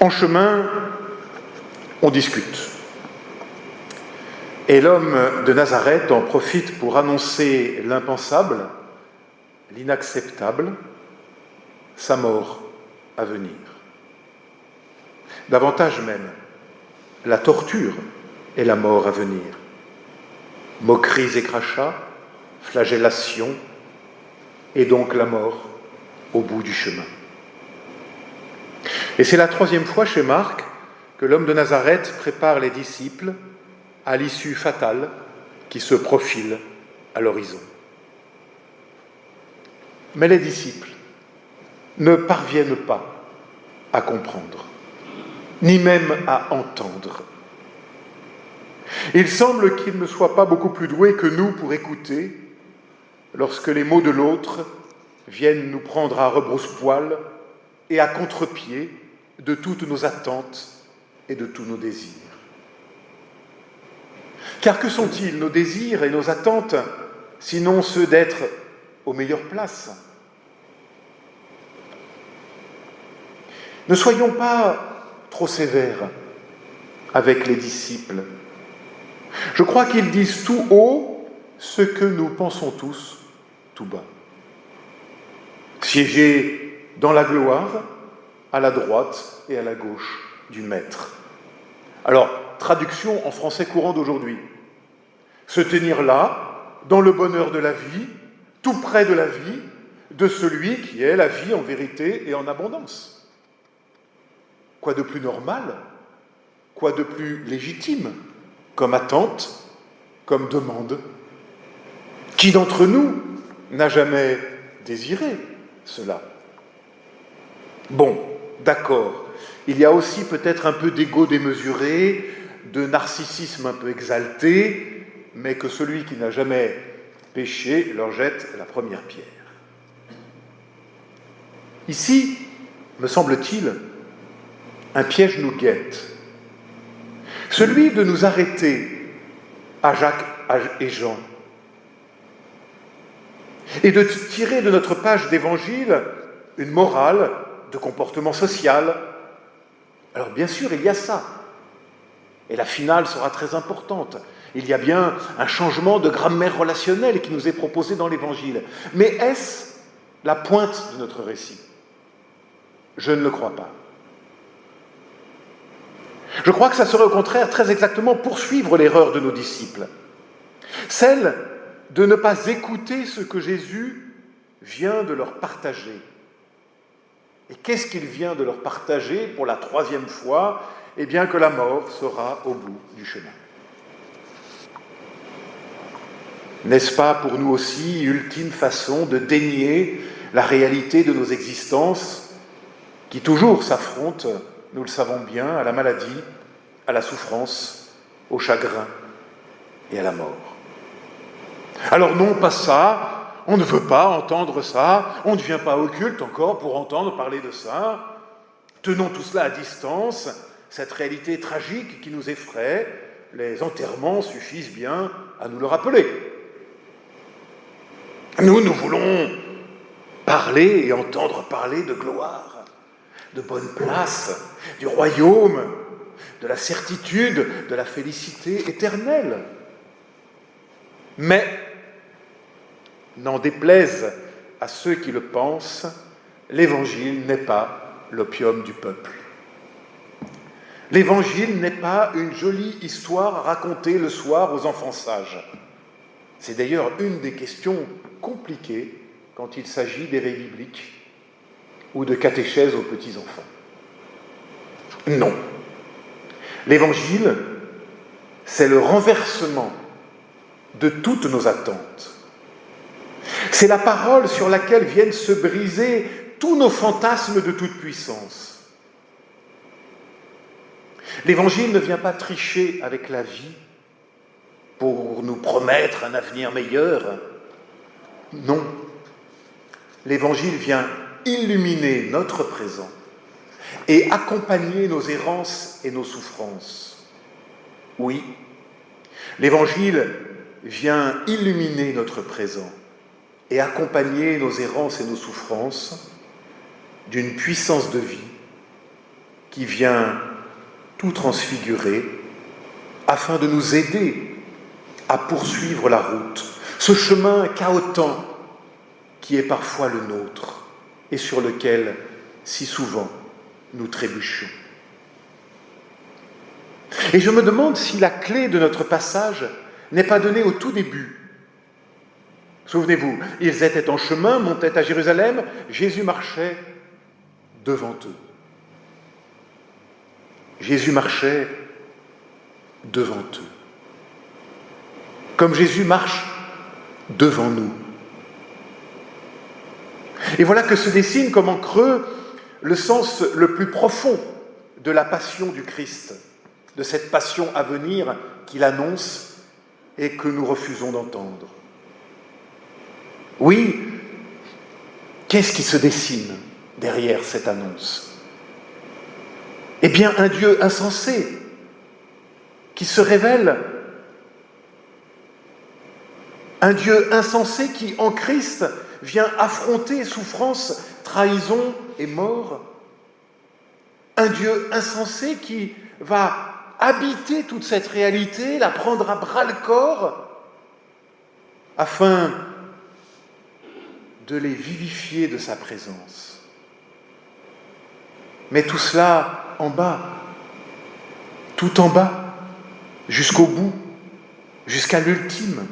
En chemin, on discute. Et l'homme de Nazareth en profite pour annoncer l'impensable, l'inacceptable, sa mort à venir. Davantage même, la torture et la mort à venir. Moqueries et crachats, flagellation, et donc la mort au bout du chemin. Et c'est la troisième fois chez Marc que l'homme de Nazareth prépare les disciples à l'issue fatale qui se profile à l'horizon. Mais les disciples ne parviennent pas à comprendre, ni même à entendre. Il semble qu'ils ne soient pas beaucoup plus doués que nous pour écouter lorsque les mots de l'autre viennent nous prendre à rebrousse-poil et à contre-pied de toutes nos attentes et de tous nos désirs. Car que sont-ils, nos désirs et nos attentes, sinon ceux d'être aux meilleures places ? Ne soyons pas trop sévères avec les disciples. Je crois qu'ils disent tout haut ce que nous pensons tous tout bas. Siéger dans la gloire, à la droite et à la gauche du Maître. Alors, traduction en français courant d'aujourd'hui. Se tenir là, dans le bonheur de la vie, tout près de la vie, de celui qui est la vie en vérité et en abondance. Quoi de plus normal ? Quoi de plus légitime comme attente, comme demande ? Qui d'entre nous n'a jamais désiré cela ? Bon, d'accord, il y a aussi peut-être un peu d'ego démesuré, de narcissisme un peu exalté, mais que celui qui n'a jamais péché leur jette la première pierre. Ici, me semble-t-il, un piège nous guette. Celui de nous arrêter à Jacques et Jean et de tirer de notre page d'évangile une morale de comportement social. Alors bien sûr, il y a ça. Et la finale sera très importante. Il y a bien un changement de grammaire relationnelle qui nous est proposé dans l'Évangile. Mais est-ce la pointe de notre récit ? Je ne le crois pas. Je crois que ça serait au contraire très exactement poursuivre l'erreur de nos disciples. Celle de ne pas écouter ce que Jésus vient de leur partager. Et qu'est-ce qu'il vient de leur partager pour la troisième fois ? Eh bien que la mort sera au bout du chemin. N'est-ce pas pour nous aussi ultime façon de dénier la réalité de nos existences qui toujours s'affrontent, nous le savons bien, à la maladie, à la souffrance, au chagrin et à la mort. Alors non, pas ça, on ne veut pas entendre ça, on ne vient pas au culte encore pour entendre parler de ça. Tenons tout cela à distance, cette réalité tragique qui nous effraie, les enterrements suffisent bien à nous le rappeler. Nous voulons parler et entendre parler de gloire, de bonne place, du royaume, de la certitude, de la félicité éternelle. Mais, n'en déplaise à ceux qui le pensent, l'Évangile n'est pas l'opium du peuple. L'Évangile n'est pas une jolie histoire racontée le soir aux enfants sages. C'est d'ailleurs une des questions compliquées quand il s'agit d'éveil biblique ou de catéchèse aux petits-enfants. Non. L'Évangile, c'est le renversement de toutes nos attentes. C'est la parole sur laquelle viennent se briser tous nos fantasmes de toute puissance. L'Évangile ne vient pas tricher avec la vie pour nous promettre un avenir meilleur. Non. L'Évangile vient illuminer notre présent et accompagner nos errances et nos souffrances. Oui, l'Évangile vient illuminer notre présent et accompagner nos errances et nos souffrances d'une puissance de vie qui vient tout transfigurer afin de nous aider à poursuivre la route, ce chemin cahotant qui est parfois le nôtre et sur lequel, si souvent, nous trébuchons. Et je me demande si la clé de notre passage n'est pas donnée au tout début. Souvenez-vous, ils étaient en chemin, montaient à Jérusalem, Jésus marchait devant eux. Jésus marchait devant eux. Comme Jésus marche devant nous. Et voilà que se dessine comme en creux le sens le plus profond de la passion du Christ, de cette passion à venir qu'il annonce et que nous refusons d'entendre. Oui, qu'est-ce qui se dessine derrière cette annonce ? Eh bien, un Dieu insensé qui se révèle, un Dieu insensé qui, en Christ, vient affronter souffrance, trahison et mort. Un Dieu insensé qui va habiter toute cette réalité, la prendre à bras-le-corps, afin de les vivifier de sa présence. Mais tout cela en bas, tout en bas, jusqu'au bout, jusqu'à l'ultime,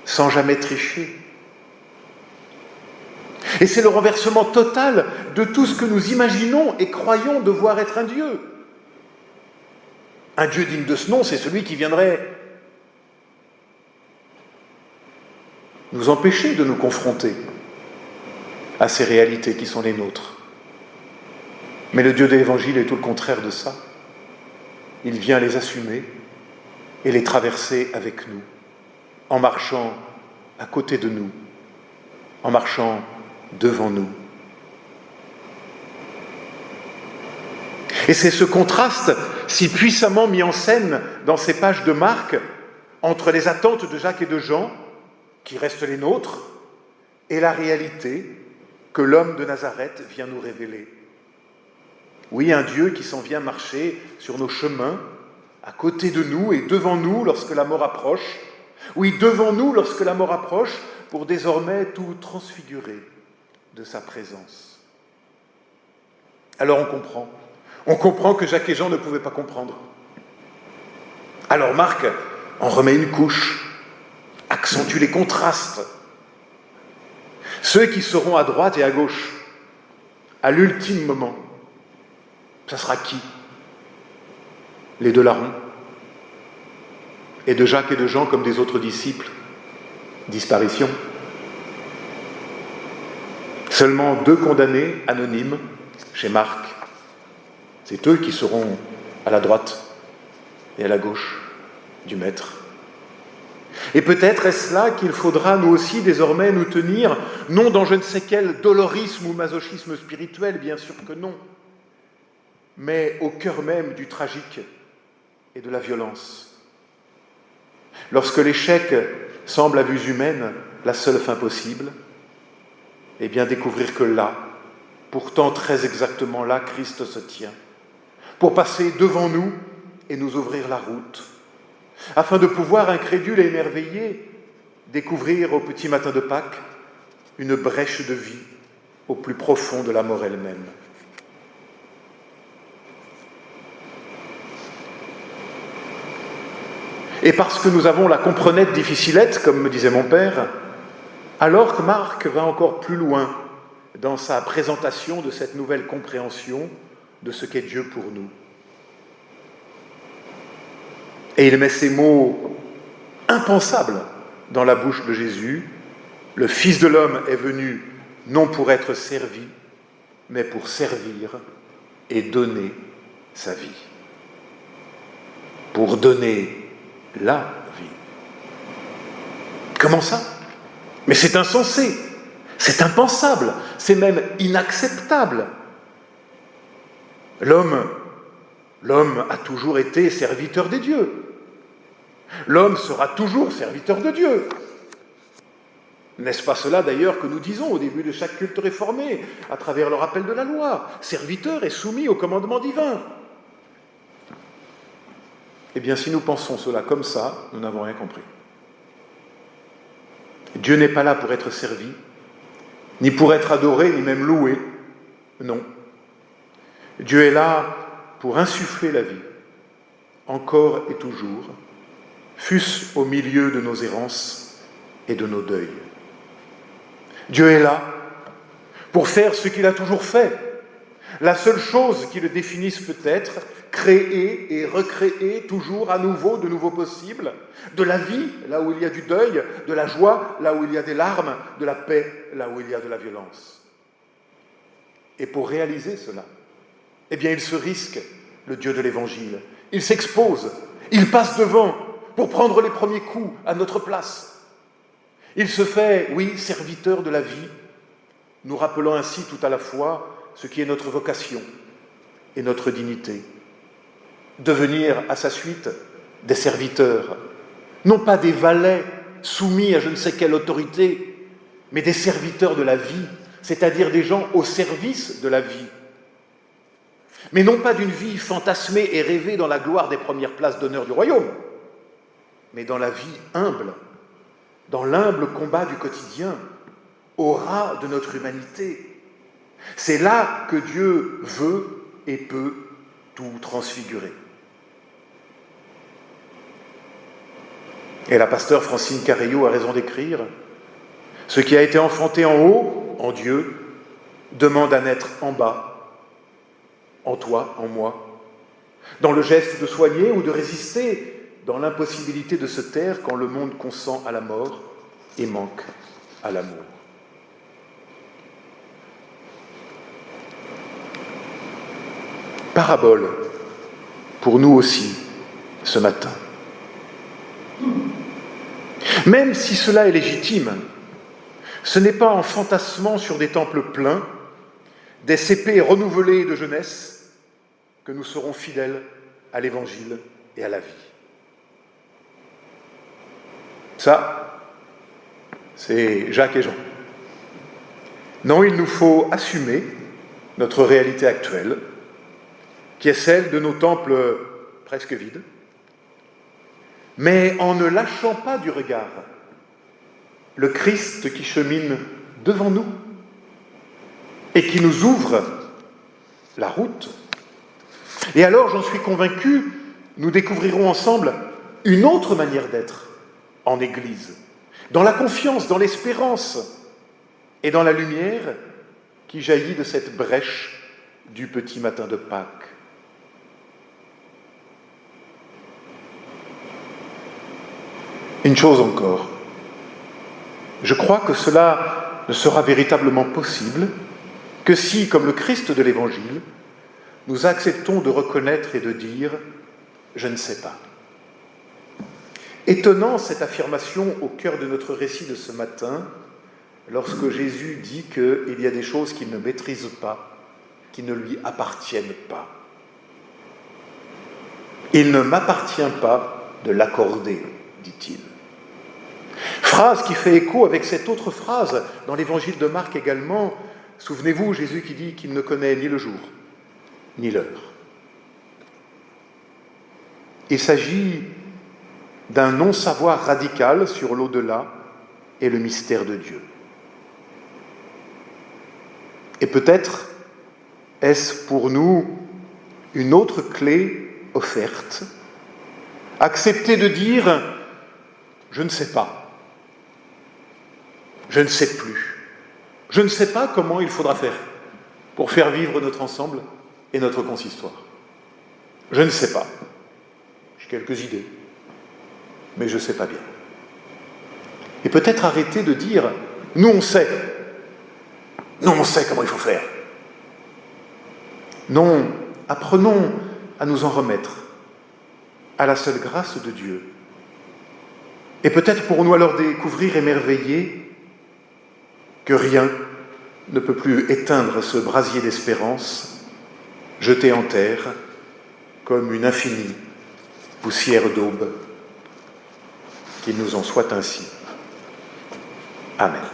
sans jamais tricher. Et c'est le renversement total de tout ce que nous imaginons et croyons devoir être un Dieu. Un Dieu digne de ce nom, c'est celui qui viendrait nous empêcher de nous confronter à ces réalités qui sont les nôtres. Mais le Dieu de l'Évangile est tout le contraire de ça. Il vient les assumer et les traverser avec nous, en marchant à côté de nous, en marchant devant nous. Et c'est ce contraste si puissamment mis en scène dans ces pages de Marc entre les attentes de Jacques et de Jean, qui restent les nôtres, et la réalité que l'homme de Nazareth vient nous révéler. Oui, un Dieu qui s'en vient marcher sur nos chemins, à côté de nous et devant nous lorsque la mort approche. Oui, devant nous lorsque la mort approche, pour désormais tout transfigurer de sa présence. Alors on comprend que Jacques et Jean ne pouvaient pas comprendre. Alors Marc en remet une couche, accentue les contrastes. Ceux qui seront à droite et à gauche, à l'ultime moment, ça sera qui ? Les deux larrons. Et de Jacques et de Jean comme des autres disciples, disparition. Seulement 2 condamnés anonymes chez Marc. C'est eux qui seront à la droite et à la gauche du Maître. Et peut-être est-ce là qu'il faudra nous aussi désormais nous tenir, non dans je ne sais quel dolorisme ou masochisme spirituel, bien sûr que non, mais au cœur même du tragique et de la violence. Lorsque l'échec semble à vue humaine la seule fin possible, eh bien découvrir que là, pourtant très exactement là, Christ se tient, pour passer devant nous et nous ouvrir la route, afin de pouvoir, incrédule et émerveillé, découvrir au petit matin de Pâques une brèche de vie au plus profond de la mort elle-même. Et parce que nous avons la comprenette difficilette, comme me disait mon père, alors que Marc va encore plus loin dans sa présentation de cette nouvelle compréhension de ce qu'est Dieu pour nous. Et il met ces mots impensables dans la bouche de Jésus. Le Fils de l'homme est venu non pour être servi, mais pour servir et donner sa vie. Pour donner la vie. Comment ça ? Mais c'est insensé, c'est impensable, c'est même inacceptable. L'homme a toujours été serviteur des dieux. L'homme sera toujours serviteur de Dieu. N'est-ce pas cela d'ailleurs que nous disons au début de chaque culte réformé, à travers le rappel de la loi, serviteur et soumis au commandement divin? Eh bien, si nous pensons cela comme ça, nous n'avons rien compris. Dieu n'est pas là pour être servi, ni pour être adoré, ni même loué. Non. Dieu est là pour insuffler la vie, encore et toujours, fût-ce au milieu de nos errances et de nos deuils. Dieu est là pour faire ce qu'il a toujours fait. La seule chose qui le définisse peut-être, créer et recréer toujours à nouveau de nouveaux possibles, de la vie là où il y a du deuil, de la joie là où il y a des larmes, de la paix là où il y a de la violence. Et pour réaliser cela, eh bien il se risque, le Dieu de l'Évangile. Il s'expose, il passe devant pour prendre les premiers coups à notre place. Il se fait, oui, serviteur de la vie, nous rappelant ainsi tout à la fois ce qui est notre vocation et notre dignité. Devenir à sa suite des serviteurs, non pas des valets soumis à je ne sais quelle autorité, mais des serviteurs de la vie, c'est-à-dire des gens au service de la vie. Mais non pas d'une vie fantasmée et rêvée dans la gloire des premières places d'honneur du royaume, mais dans la vie humble, dans l'humble combat du quotidien, au ras de notre humanité. C'est là que Dieu veut et peut tout transfigurer. Et la pasteure Francine Carreillot a raison d'écrire « Ce qui a été enfanté en haut, en Dieu, demande à naître en bas, en toi, en moi, dans le geste de soigner ou de résister, dans l'impossibilité de se taire quand le monde consent à la mort et manque à l'amour. » Parabole pour nous aussi ce matin. Même si cela est légitime, ce n'est pas en fantasmant sur des temples pleins, des cépées renouvelées de jeunesse, que nous serons fidèles à l'Évangile et à la vie. Ça, c'est Jacques et Jean. Non, il nous faut assumer notre réalité actuelle, qui est celle de nos temples presque vides, mais en ne lâchant pas du regard le Christ qui chemine devant nous et qui nous ouvre la route. Et alors, j'en suis convaincu, nous découvrirons ensemble une autre manière d'être en Église, dans la confiance, dans l'espérance et dans la lumière qui jaillit de cette brèche du petit matin de Pâques. Une chose encore, je crois que cela ne sera véritablement possible que si, comme le Christ de l'Évangile, nous acceptons de reconnaître et de dire « je ne sais pas ». Étonnant cette affirmation au cœur de notre récit de ce matin, lorsque Jésus dit qu'il y a des choses qu'il ne maîtrise pas, qui ne lui appartiennent pas. « Il ne m'appartient pas de l'accorder », dit-il. Phrase qui fait écho avec cette autre phrase dans l'évangile de Marc également. Souvenez-vous, Jésus qui dit qu'il ne connaît ni le jour, ni l'heure. Il s'agit d'un non-savoir radical sur l'au-delà et le mystère de Dieu. Et peut-être est-ce pour nous une autre clé offerte, accepter de dire « je ne sais pas ». Je ne sais plus. Je ne sais pas comment il faudra faire pour faire vivre notre ensemble et notre consistoire. Je ne sais pas. J'ai quelques idées, mais je ne sais pas bien. Et peut-être arrêter de dire « nous on sait ». Nous on sait comment il faut faire. Non, apprenons à nous en remettre à la seule grâce de Dieu. Et peut-être pourrons-nous alors découvrir émerveillés que rien ne peut plus éteindre ce brasier d'espérance jeté en terre comme une infinie poussière d'aube. Qu'il nous en soit ainsi. Amen.